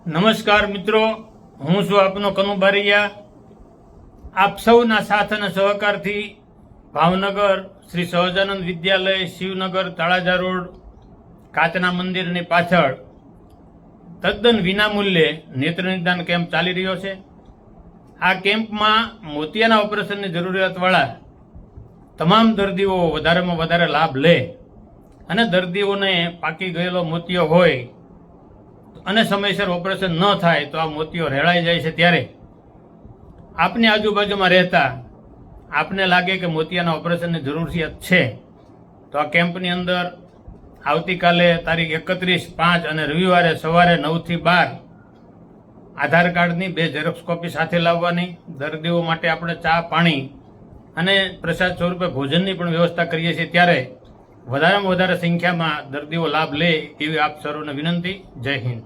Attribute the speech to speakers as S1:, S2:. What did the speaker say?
S1: નમસ્કાર મિત્રો, હું છું આપનો કનુ બારૈયા। આપ સૌના સાથ અને સહકારથી ભાવનગર શ્રી સહજાનંદ વિદ્યાલય, શિવનગર, તળાજા રોડ, કાચના મંદિરની પાછળ તદ્દન વિનામૂલ્યે નેત્ર નિદાન કેમ્પ ચાલી રહ્યો છે। આ કેમ્પમાં મોતિયાના ઓપરેશનની જરૂરિયાતવાળા તમામ દર્દીઓ વધારેમાં વધારે લાભ લે અને દર્દીઓને પાકી ગયેલો મોતિયો હોય અને સમયસર ઓપરેશન ન થાય તો આ મોતિયો રેળાઈ જાય છે। ત્યારે આપની આજુબાજુમાં રહેતા આપને લાગે કે મોતિયાના ઓપરેશનની જરૂરિયાત છે તો આ કેમ્પની અંદર આવતીકાલે તારીખ 31/5 અને રવિવારે સવારે 9 થી 12 આધાર કાર્ડની 2 ઝેરોક્સ કોપી સાથે લાવવાની। દર્દીઓ માટે આપણે ચા, પાણી અને પ્રસાદ સ્વરૂપે ભોજનની પણ વ્યવસ્થા કરીએ છીએ। ત્યારે વધારેમાં વધારે સંખ્યામાં દર્દીઓ લાભ લે એવી આપ સર્વને વિનંતી। જય હિન્દ।